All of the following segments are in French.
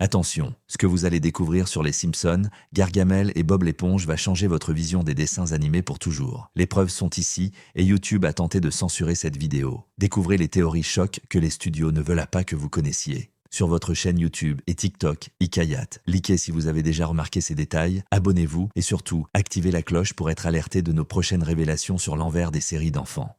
Attention, ce que vous allez découvrir sur les Simpsons, Gargamel et Bob l'éponge va changer votre vision des dessins animés pour toujours. Les preuves sont ici et YouTube a tenté de censurer cette vidéo. Découvrez les théories chocs que les studios ne veulent pas que vous connaissiez. Sur votre chaîne YouTube et TikTok, Hikayat. Likez si vous avez déjà remarqué ces détails, abonnez-vous et surtout, activez la cloche pour être alerté de nos prochaines révélations sur l'envers des séries d'enfants.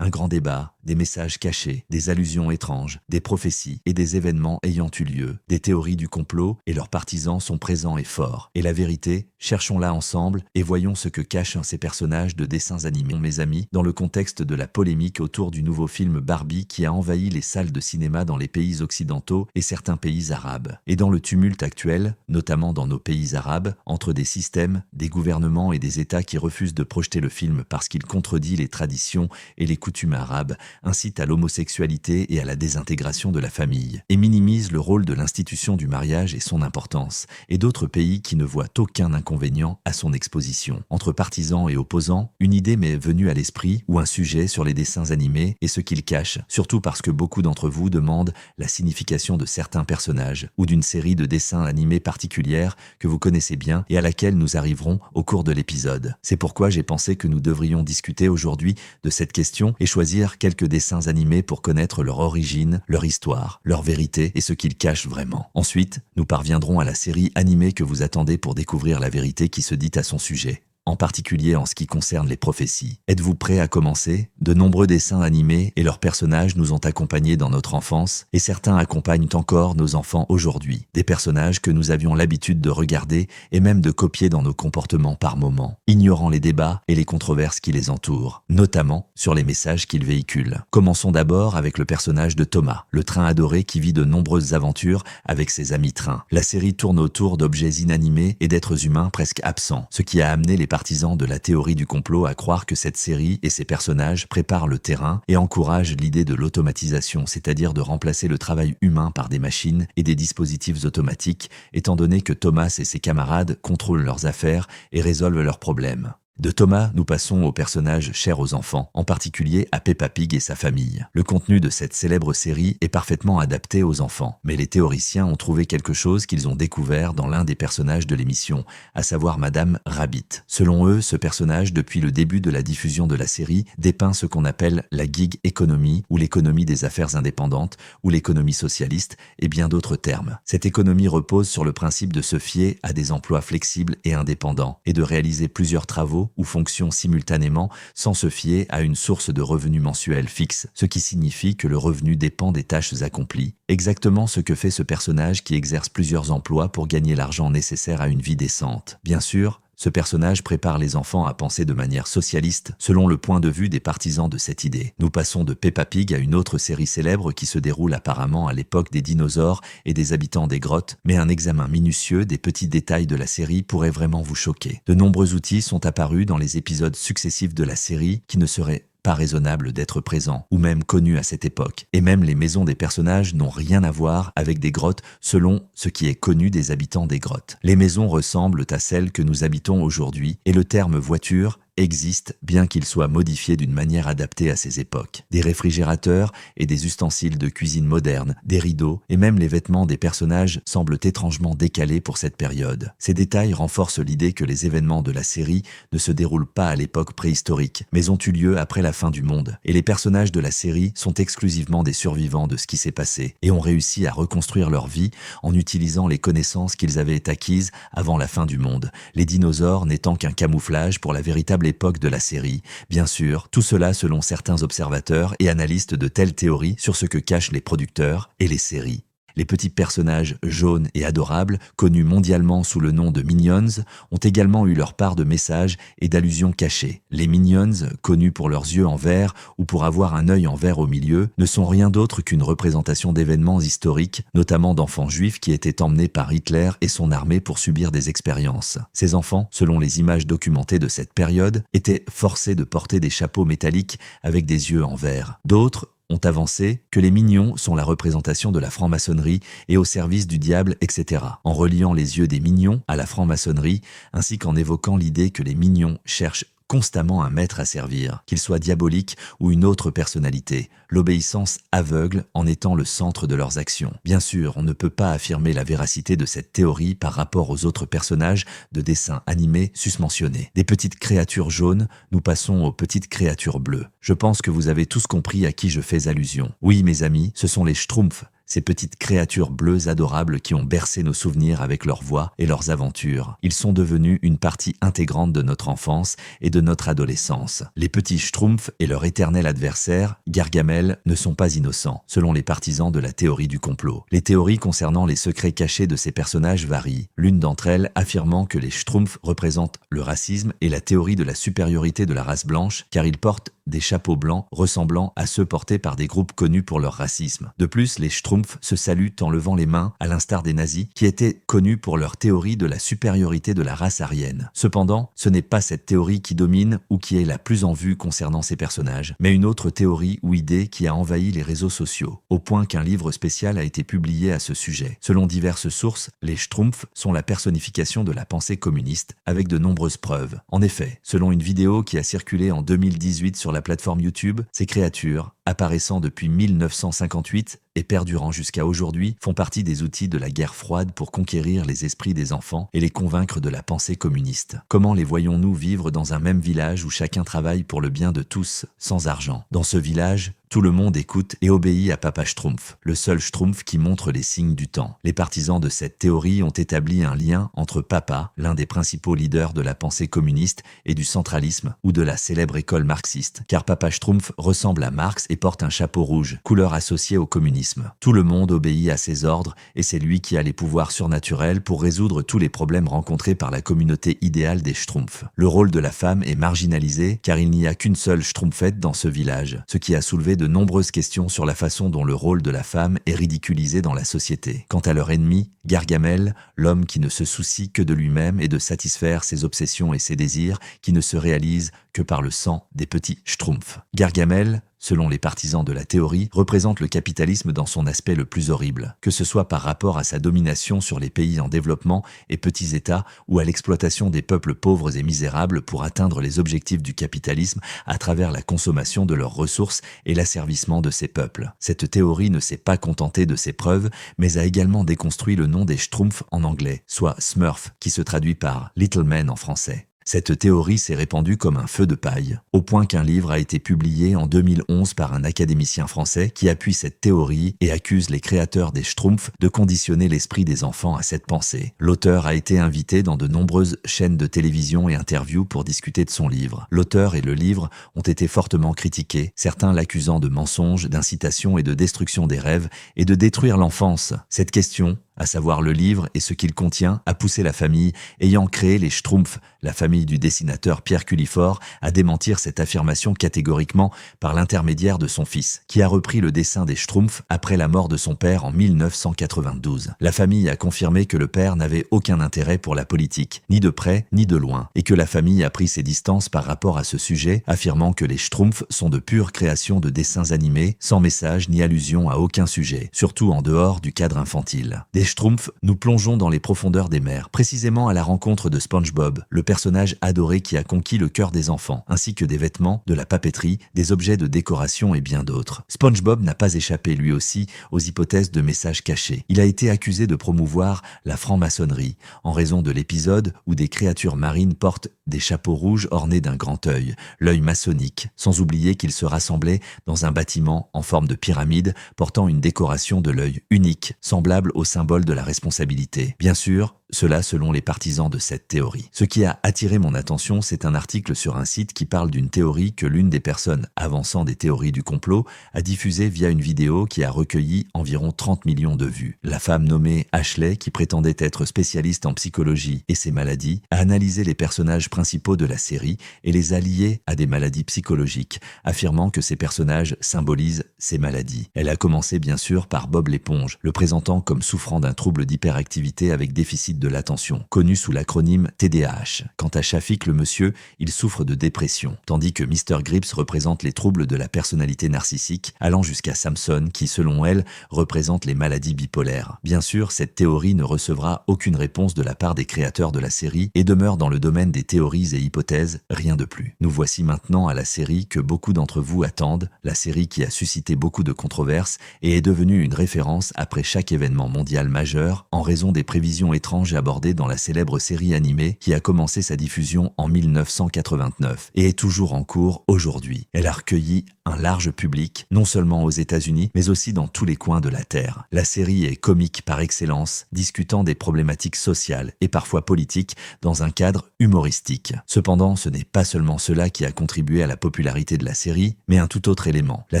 Un grand débat, des messages cachés, des allusions étranges, des prophéties et des événements ayant eu lieu. Des théories du complot et leurs partisans sont présents et forts. Et la vérité, cherchons-la ensemble et voyons ce que cachent ces personnages de dessins animés. Mes amis, dans le contexte de la polémique autour du nouveau film Barbie qui a envahi les salles de cinéma dans les pays occidentaux et certains pays arabes. Et dans le tumulte actuel, notamment dans nos pays arabes, entre des systèmes, des gouvernements et des États qui refusent de projeter le film parce qu'il contredit les traditions et les coutumes arabes, incite à l'homosexualité et à la désintégration de la famille, et minimise le rôle de l'institution du mariage et son importance, et d'autres pays qui ne voient aucun inconvénient à son exposition. Entre partisans et opposants, une idée m'est venue à l'esprit ou un sujet sur les dessins animés et ce qu'ils cachent, surtout parce que beaucoup d'entre vous demandent la signification de certains personnages ou d'une série de dessins animés particulière que vous connaissez bien et à laquelle nous arriverons au cours de l'épisode. C'est pourquoi j'ai pensé que nous devrions discuter aujourd'hui de cette question et choisir quelques dessins animés pour connaître leur origine, leur histoire, leur vérité et ce qu'ils cachent vraiment. Ensuite, nous parviendrons à la série animée que vous attendez pour découvrir la vérité qui se dit à son sujet. En particulier en ce qui concerne les prophéties. Êtes-vous prêts à commencer? De nombreux dessins animés et leurs personnages nous ont accompagnés dans notre enfance et certains accompagnent encore nos enfants aujourd'hui. Des personnages que nous avions l'habitude de regarder et même de copier dans nos comportements par moments, ignorant les débats et les controverses qui les entourent, notamment sur les messages qu'ils véhiculent. Commençons d'abord avec le personnage de Thomas, le train adoré qui vit de nombreuses aventures avec ses amis trains. La série tourne autour d'objets inanimés et d'êtres humains presque absents, ce qui a amené les partisans de la théorie du complot à croire que cette série et ses personnages préparent le terrain et encouragent l'idée de l'automatisation, c'est-à-dire de remplacer le travail humain par des machines et des dispositifs automatiques, étant donné que Thomas et ses camarades contrôlent leurs affaires et résolvent leurs problèmes. De Thomas, nous passons aux personnages chers aux enfants, en particulier à Peppa Pig et sa famille. Le contenu de cette célèbre série est parfaitement adapté aux enfants, mais les théoriciens ont trouvé quelque chose qu'ils ont découvert dans l'un des personnages de l'émission, à savoir Madame Rabbit. Selon eux, ce personnage, depuis le début de la diffusion de la série, dépeint ce qu'on appelle la gig economy, ou l'économie des affaires indépendantes, ou l'économie socialiste, et bien d'autres termes. Cette économie repose sur le principe de se fier à des emplois flexibles et indépendants, et de réaliser plusieurs travaux ou fonctions simultanément sans se fier à une source de revenus mensuels fixe, ce qui signifie que le revenu dépend des tâches accomplies. Exactement ce que fait ce personnage qui exerce plusieurs emplois pour gagner l'argent nécessaire à une vie décente. Bien sûr, ce personnage prépare les enfants à penser de manière socialiste selon le point de vue des partisans de cette idée. Nous passons de Peppa Pig à une autre série célèbre qui se déroule apparemment à l'époque des dinosaures et des habitants des grottes, mais un examen minutieux des petits détails de la série pourrait vraiment vous choquer. De nombreux outils sont apparus dans les épisodes successifs de la série qui ne seraient pas raisonnable d'être présent, ou même connu à cette époque. Et même les maisons des personnages n'ont rien à voir avec des grottes selon ce qui est connu des habitants des grottes. Les maisons ressemblent à celles que nous habitons aujourd'hui, et le terme voiture existe bien qu'il soit modifié d'une manière adaptée à ces époques. Des réfrigérateurs et des ustensiles de cuisine modernes, des rideaux et même les vêtements des personnages semblent étrangement décalés pour cette période. Ces détails renforcent l'idée que les événements de la série ne se déroulent pas à l'époque préhistorique, mais ont eu lieu après la fin du monde. Et les personnages de la série sont exclusivement des survivants de ce qui s'est passé et ont réussi à reconstruire leur vie en utilisant les connaissances qu'ils avaient acquises avant la fin du monde, les dinosaures n'étant qu'un camouflage pour la véritable époque de la série. Bien sûr, tout cela selon certains observateurs et analystes de telles théories sur ce que cachent les producteurs et les séries. Les petits personnages jaunes et adorables, connus mondialement sous le nom de Minions, ont également eu leur part de messages et d'allusions cachées. Les Minions, connus pour leurs yeux en verre ou pour avoir un œil en verre au milieu, ne sont rien d'autre qu'une représentation d'événements historiques, notamment d'enfants juifs qui étaient emmenés par Hitler et son armée pour subir des expériences. Ces enfants, selon les images documentées de cette période, étaient forcés de porter des chapeaux métalliques avec des yeux en verre. D'autres ont avancé que les mignons sont la représentation de la franc-maçonnerie et au service du diable, etc., en reliant les yeux des mignons à la franc-maçonnerie, ainsi qu'en évoquant l'idée que les mignons cherchent constamment un maître à servir, qu'il soit diabolique ou une autre personnalité, l'obéissance aveugle en étant le centre de leurs actions. Bien sûr, on ne peut pas affirmer la véracité de cette théorie par rapport aux autres personnages de dessins animés susmentionnés. Des petites créatures jaunes, nous passons aux petites créatures bleues. Je pense que vous avez tous compris à qui je fais allusion. Oui, mes amis, ce sont les Schtroumpfs, ces petites créatures bleues adorables qui ont bercé nos souvenirs avec leurs voix et leurs aventures. Ils sont devenus une partie intégrante de notre enfance et de notre adolescence. Les petits Schtroumpfs et leur éternel adversaire, Gargamel, ne sont pas innocents, selon les partisans de la théorie du complot. Les théories concernant les secrets cachés de ces personnages varient, l'une d'entre elles affirmant que les Schtroumpfs représentent le racisme et la théorie de la supériorité de la race blanche, car ils portent des chapeaux blancs ressemblant à ceux portés par des groupes connus pour leur racisme. De plus, les Schtroumpfs se saluent en levant les mains, à l'instar des nazis, qui étaient connus pour leur théorie de la supériorité de la race aryenne. Cependant, ce n'est pas cette théorie qui domine ou qui est la plus en vue concernant ces personnages, mais une autre théorie ou idée qui a envahi les réseaux sociaux, au point qu'un livre spécial a été publié à ce sujet. Selon diverses sources, les Schtroumpfs sont la personnification de la pensée communiste, avec de nombreuses preuves. En effet, selon une vidéo qui a circulé en 2018 sur la plateforme YouTube, ces créatures, apparaissant depuis 1958 et perdurant jusqu'à aujourd'hui, font partie des outils de la guerre froide pour conquérir les esprits des enfants et les convaincre de la pensée communiste. Comment les voyons-nous vivre dans un même village où chacun travaille pour le bien de tous, sans argent? Dans ce village, tout le monde écoute et obéit à Papa Schtroumpf, le seul Schtroumpf qui montre les signes du temps. Les partisans de cette théorie ont établi un lien entre Papa, l'un des principaux leaders de la pensée communiste et du centralisme ou de la célèbre école marxiste, car Papa Schtroumpf ressemble à Marx et porte un chapeau rouge, couleur associée au communisme. Tout le monde obéit à ses ordres et c'est lui qui a les pouvoirs surnaturels pour résoudre tous les problèmes rencontrés par la communauté idéale des Schtroumpfs. Le rôle de la femme est marginalisé car il n'y a qu'une seule Schtroumpfette dans ce village, ce qui a soulevé de nombreuses questions sur la façon dont le rôle de la femme est ridiculisé dans la société. Quant à leur ennemi, Gargamel, l'homme qui ne se soucie que de lui-même et de satisfaire ses obsessions et ses désirs, qui ne se réalisent que par le sang des petits Schtroumpfs. Gargamel, selon les partisans de la théorie, représente le capitalisme dans son aspect le plus horrible, que ce soit par rapport à sa domination sur les pays en développement et petits États ou à l'exploitation des peuples pauvres et misérables pour atteindre les objectifs du capitalisme à travers la consommation de leurs ressources et l'asservissement de ces peuples. Cette théorie ne s'est pas contentée de ces preuves, mais a également déconstruit le nom des Schtroumpfs en anglais, soit Smurf, qui se traduit par Little Men en français. Cette théorie s'est répandue comme un feu de paille, au point qu'un livre a été publié en 2011 par un académicien français qui appuie cette théorie et accuse les créateurs des Schtroumpfs de conditionner l'esprit des enfants à cette pensée. L'auteur a été invité dans de nombreuses chaînes de télévision et interviews pour discuter de son livre. L'auteur et le livre ont été fortement critiqués, certains l'accusant de mensonges, d'incitation et de destruction des rêves et de détruire l'enfance. Cette question, à savoir le livre et ce qu'il contient, a poussé la famille ayant créé les Schtroumpfs, la famille du dessinateur Pierre Cullifort, à démentir cette affirmation catégoriquement par l'intermédiaire de son fils, qui a repris le dessin des Schtroumpfs après la mort de son père en 1992. La famille a confirmé que le père n'avait aucun intérêt pour la politique, ni de près ni de loin, et que la famille a pris ses distances par rapport à ce sujet, affirmant que les Schtroumpfs sont de pures créations de dessins animés, sans message ni allusion à aucun sujet, surtout en dehors du cadre infantile. Des Schtroumpfs, nous plongeons dans les profondeurs des mers, précisément à la rencontre de SpongeBob, le personnage adoré qui a conquis le cœur des enfants, ainsi que des vêtements, de la papeterie, des objets de décoration et bien d'autres. SpongeBob n'a pas échappé lui aussi aux hypothèses de messages cachés. Il a été accusé de promouvoir la franc-maçonnerie, en raison de l'épisode où des créatures marines portent des chapeaux rouges ornés d'un grand œil, l'œil maçonnique, sans oublier qu'ils se rassemblaient dans un bâtiment en forme de pyramide portant une décoration de l'œil unique, semblable au symbole de la responsabilité. Bien sûr, cela selon les partisans de cette théorie. Ce qui a attiré mon attention, c'est un article sur un site qui parle d'une théorie que l'une des personnes avançant des théories du complot a diffusée via une vidéo qui a recueilli environ 30 millions de vues. La femme nommée Ashley, qui prétendait être spécialiste en psychologie et ses maladies, a analysé les personnages principaux de la série et les a liés à des maladies psychologiques, affirmant que ces personnages symbolisent ces maladies. Elle a commencé bien sûr par Bob l'éponge, le présentant comme souffrant d'un trouble d'hyperactivité avec déficit de l'attention, connu sous l'acronyme TDAH. Quant à Shafik, le monsieur, il souffre de dépression, tandis que Mr. Grips représente les troubles de la personnalité narcissique, allant jusqu'à Samson, qui, selon elle, représente les maladies bipolaires. Bien sûr, cette théorie ne recevra aucune réponse de la part des créateurs de la série et demeure dans le domaine des théories et hypothèses, rien de plus. Nous voici maintenant à la série que beaucoup d'entre vous attendent, la série qui a suscité beaucoup de controverses et est devenue une référence après chaque événement mondial majeur en raison des prévisions étranges abordées dans la célèbre série animée qui a commencé sa diffusion en 1989 et est toujours en cours aujourd'hui. Elle a recueilli un large public, non seulement aux États-Unis, mais aussi dans tous les coins de la Terre. La série est comique par excellence, discutant des problématiques sociales et parfois politiques dans un cadre humoristique. Cependant, ce n'est pas seulement cela qui a contribué à la popularité de la série, mais un tout autre élément. La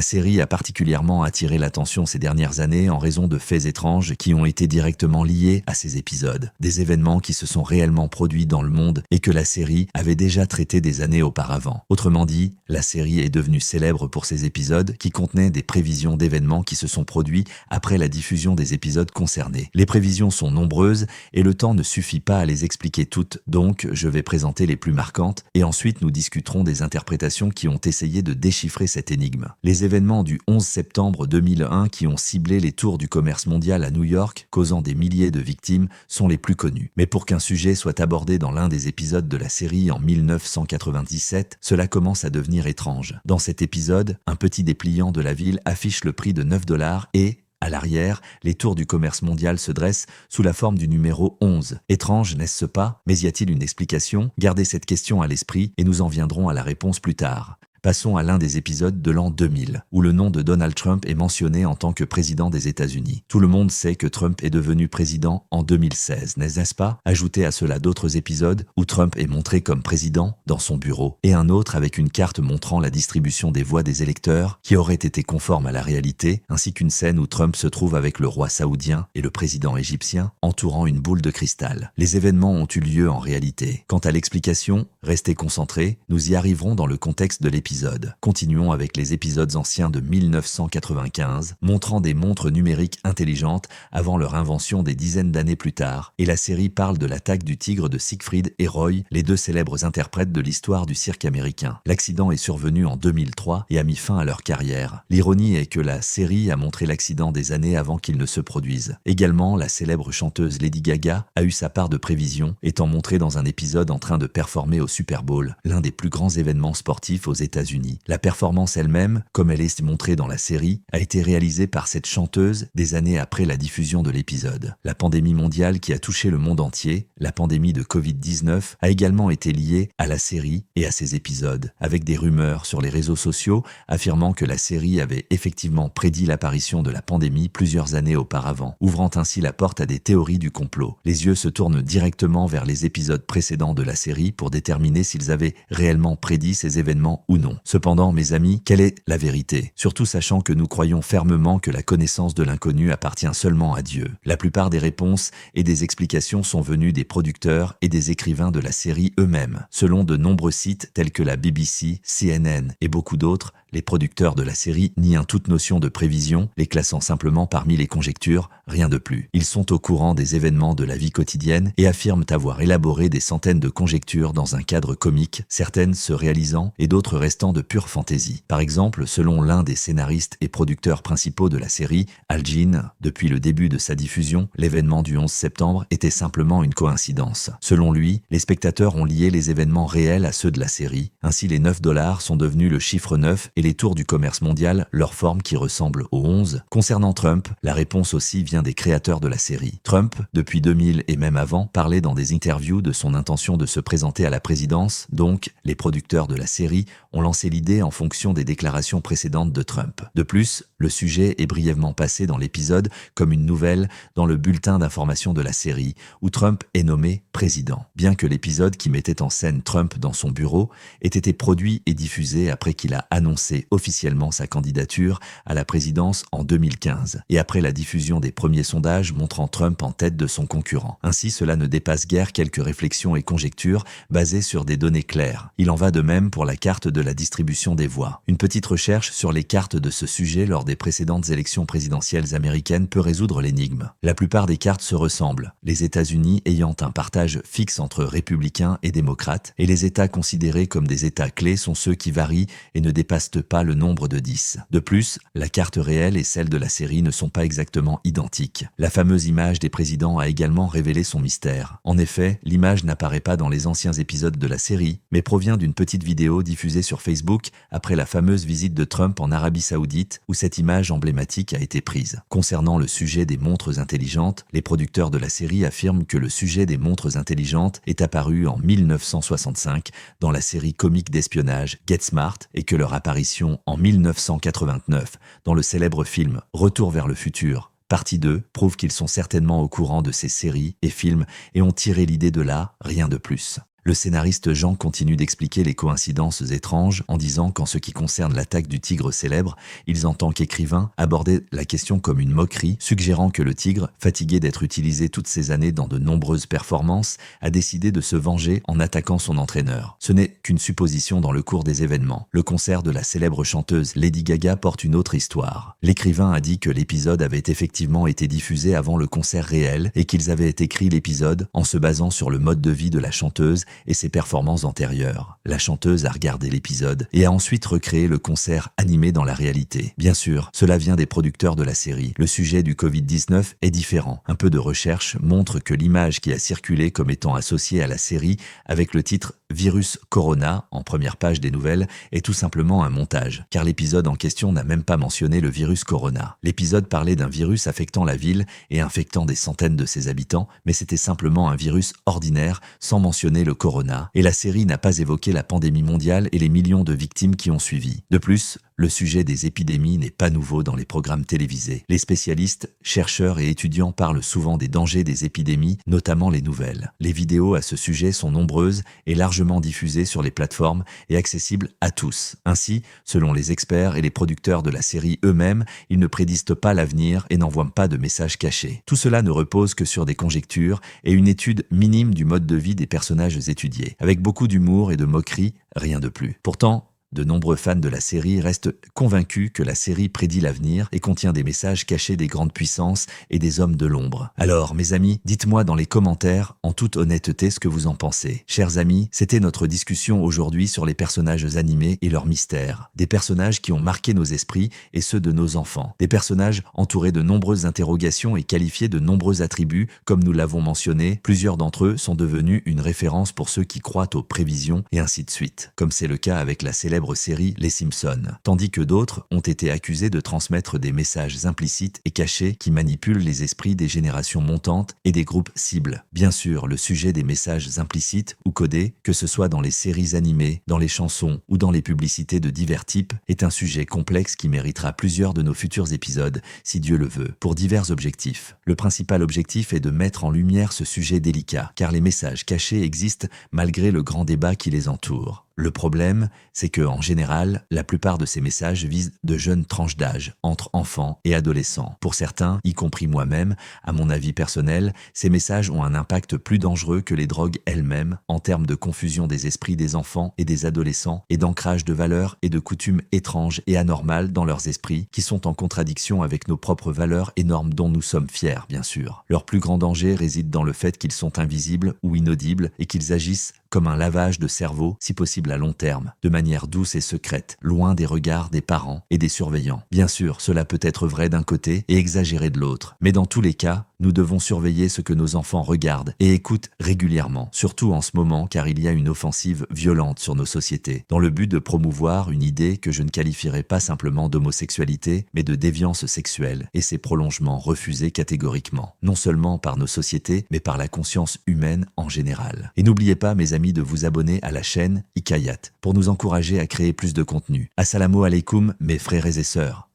série a particulièrement attiré l'attention ces dernières années en raison de faits étranges qui ont été directement liés à ces épisodes. Des événements qui se sont réellement produits dans le monde et que la série avait déjà traités des années auparavant. Autrement dit, la série est devenue célèbre pour ces épisodes qui contenaient des prévisions d'événements qui se sont produits après la diffusion des épisodes concernés. Les prévisions sont nombreuses et le temps ne suffit pas à les expliquer toutes, donc je vais présenter les plus marquantes et ensuite nous discuterons des interprétations qui ont essayé de déchiffrer cette énigme. Les événements du 11 septembre 2001 qui ont ciblé les tours du commerce mondial à New York, causant des milliers de victimes, sont les plus connus. Mais pour qu'un sujet soit abordé dans l'un des épisodes de la série en 1997, cela commence à devenir étrange. Dans cet épisode, un petit dépliant de la ville affiche le prix de 9 $ et, à l'arrière, les tours du commerce mondial se dressent sous la forme du numéro 11. Étrange, n'est-ce pas? Mais y a-t-il une explication? Gardez cette question à l'esprit et nous en viendrons à la réponse plus tard. Passons à l'un des épisodes de l'an 2000, où le nom de Donald Trump est mentionné en tant que président des États-Unis. Tout le monde sait que Trump est devenu président en 2016, n'est-ce pas? Ajoutez à cela d'autres épisodes où Trump est montré comme président dans son bureau, et un autre avec une carte montrant la distribution des voix des électeurs qui aurait été conforme à la réalité, ainsi qu'une scène où Trump se trouve avec le roi saoudien et le président égyptien entourant une boule de cristal. Les événements ont eu lieu en réalité. Quant à l'explication, restez concentrés, nous y arriverons dans le contexte de l'épisode. Continuons avec les épisodes anciens de 1995, montrant des montres numériques intelligentes avant leur invention des dizaines d'années plus tard, et la série parle de l'attaque du tigre de Siegfried et Roy, les deux célèbres interprètes de l'histoire du cirque américain. L'accident est survenu en 2003 et a mis fin à leur carrière. L'ironie est que la série a montré l'accident des années avant qu'il ne se produise. Également, la célèbre chanteuse Lady Gaga a eu sa part de prévision, étant montrée dans un épisode en train de performer au Super Bowl, l'un des plus grands événements sportifs aux États-Unis. La performance elle-même, comme elle est montrée dans la série, a été réalisée par cette chanteuse des années après la diffusion de l'épisode. La pandémie mondiale qui a touché le monde entier, la pandémie de Covid-19, a également été liée à la série et à ses épisodes, avec des rumeurs sur les réseaux sociaux affirmant que la série avait effectivement prédit l'apparition de la pandémie plusieurs années auparavant, ouvrant ainsi la porte à des théories du complot. Les yeux se tournent directement vers les épisodes précédents de la série pour déterminer s'ils avaient réellement prédit ces événements ou non. Cependant, mes amis, quelle est la vérité? Surtout sachant que nous croyons fermement que la connaissance de l'inconnu appartient seulement à Dieu. La plupart des réponses et des explications sont venues des producteurs et des écrivains de la série eux-mêmes. Selon de nombreux sites tels que la BBC, CNN et beaucoup d'autres, les producteurs de la série nient toute notion de prévision, les classant simplement parmi les conjectures, rien de plus. Ils sont au courant des événements de la vie quotidienne et affirment avoir élaboré des centaines de conjectures dans un cadre comique, certaines se réalisant et d'autres restant de pure fantaisie. Par exemple, selon l'un des scénaristes et producteurs principaux de la série, Al Jean, depuis le début de sa diffusion, l'événement du 11 septembre était simplement une coïncidence. Selon lui, les spectateurs ont lié les événements réels à ceux de la série. Ainsi, les 9 $ sont devenus le chiffre 9 et les tours du commerce mondial, leur forme qui ressemble au 11. Concernant Trump, la réponse aussi vient des créateurs de la série. Trump, depuis 2000 et même avant, parlait dans des interviews de son intention de se présenter à la présidence, donc les producteurs de la série ont lancé l'idée en fonction des déclarations précédentes de Trump. De plus, le sujet est brièvement passé dans l'épisode comme une nouvelle dans le bulletin d'information de la série, où Trump est nommé président. Bien que l'épisode qui mettait en scène Trump dans son bureau ait été produit et diffusé après qu'il a annoncé annoncé officiellement sa candidature à la présidence en 2015, et après la diffusion des premiers sondages montrant Trump en tête de son concurrent. Ainsi, cela ne dépasse guère quelques réflexions et conjectures basées sur des données claires. Il en va de même pour la carte de la distribution des voix. Une petite recherche sur les cartes de ce sujet lors des précédentes élections présidentielles américaines peut résoudre l'énigme. La plupart des cartes se ressemblent, les États-Unis ayant un partage fixe entre républicains et démocrates, et les États considérés comme des États clés sont ceux qui varient et ne dépassent pas le nombre de 10. De plus, la carte réelle et celle de la série ne sont pas exactement identiques. La fameuse image des présidents a également révélé son mystère. En effet, l'image n'apparaît pas dans les anciens épisodes de la série, mais provient d'une petite vidéo diffusée sur Facebook après la fameuse visite de Trump en Arabie Saoudite où cette image emblématique a été prise. Concernant le sujet des montres intelligentes, les producteurs de la série affirment que le sujet des montres intelligentes est apparu en 1965 dans la série comique d'espionnage Get Smart et que leur apparition en 1989 dans le célèbre film Retour vers le futur Partie 2 prouve qu'ils sont certainement au courant de ces séries et films et ont tiré l'idée de là, rien de plus. Le scénariste Jean continue d'expliquer les coïncidences étranges en disant qu'en ce qui concerne l'attaque du tigre célèbre, ils en tant qu'écrivains abordaient la question comme une moquerie, suggérant que le tigre, fatigué d'être utilisé toutes ces années dans de nombreuses performances, a décidé de se venger en attaquant son entraîneur. Ce n'est qu'une supposition dans le cours des événements. Le concert de la célèbre chanteuse Lady Gaga porte une autre histoire. L'écrivain a dit que l'épisode avait effectivement été diffusé avant le concert réel et qu'ils avaient écrit l'épisode en se basant sur le mode de vie de la chanteuse et ses performances antérieures. La chanteuse a regardé l'épisode et a ensuite recréé le concert animé dans la réalité. Bien sûr, cela vient des producteurs de la série. Le sujet du Covid-19 est différent. Un peu de recherche montre que l'image qui a circulé comme étant associée à la série avec le titre Virus Corona en première page des nouvelles est tout simplement un montage, car l'épisode en question n'a même pas mentionné le virus Corona. L'épisode parlait d'un virus affectant la ville et infectant des centaines de ses habitants, mais c'était simplement un virus ordinaire sans mentionner le Corona, et la série n'a pas évoqué la pandémie mondiale et les millions de victimes qui ont suivi. De plus, le sujet des épidémies n'est pas nouveau dans les programmes télévisés. Les spécialistes, chercheurs et étudiants parlent souvent des dangers des épidémies, notamment les nouvelles. Les vidéos à ce sujet sont nombreuses et largement diffusées sur les plateformes et accessibles à tous. Ainsi, selon les experts et les producteurs de la série eux-mêmes, ils ne prédisent pas l'avenir et n'envoient pas de messages cachés. Tout cela ne repose que sur des conjectures et une étude minime du mode de vie des personnages étudiés. Avec beaucoup d'humour et de moquerie, rien de plus. Pourtant, de nombreux fans de la série restent convaincus que la série prédit l'avenir et contient des messages cachés des grandes puissances et des hommes de l'ombre. Alors, mes amis, dites-moi dans les commentaires, en toute honnêteté, ce que vous en pensez. Chers amis, c'était notre discussion aujourd'hui sur les personnages animés et leurs mystères. Des personnages qui ont marqué nos esprits et ceux de nos enfants. Des personnages entourés de nombreuses interrogations et qualifiés de nombreux attributs, comme nous l'avons mentionné. Plusieurs d'entre eux sont devenus une référence pour ceux qui croient aux prévisions et ainsi de suite, comme c'est le cas avec la célèbre série Les Simpsons, tandis que d'autres ont été accusés de transmettre des messages implicites et cachés qui manipulent les esprits des générations montantes et des groupes cibles. Bien sûr, le sujet des messages implicites ou codés, que ce soit dans les séries animées, dans les chansons ou dans les publicités de divers types, est un sujet complexe qui méritera plusieurs de nos futurs épisodes, si Dieu le veut, pour divers objectifs. Le principal objectif est de mettre en lumière ce sujet délicat, car les messages cachés existent malgré le grand débat qui les entoure. Le problème, c'est que, en général, la plupart de ces messages visent de jeunes tranches d'âge, entre enfants et adolescents. Pour certains, y compris moi-même, à mon avis personnel, ces messages ont un impact plus dangereux que les drogues elles-mêmes en termes de confusion des esprits des enfants et des adolescents et d'ancrage de valeurs et de coutumes étranges et anormales dans leurs esprits qui sont en contradiction avec nos propres valeurs et normes dont nous sommes fiers, bien sûr. Leur plus grand danger réside dans le fait qu'ils sont invisibles ou inaudibles et qu'ils agissent comme un lavage de cerveau, si possible à long terme, de manière douce et secrète, loin des regards des parents et des surveillants. Bien sûr, cela peut être vrai d'un côté et exagéré de l'autre, mais dans tous les cas, nous devons surveiller ce que nos enfants regardent et écoutent régulièrement, surtout en ce moment car il y a une offensive violente sur nos sociétés, dans le but de promouvoir une idée que je ne qualifierais pas simplement d'homosexualité, mais de déviance sexuelle, et ses prolongements refusés catégoriquement, non seulement par nos sociétés, mais par la conscience humaine en général. Et n'oubliez pas, mes amis, de vous abonner à la chaîne Hikayat pour nous encourager à créer plus de contenu. Assalamu alaikum, mes frères et sœurs.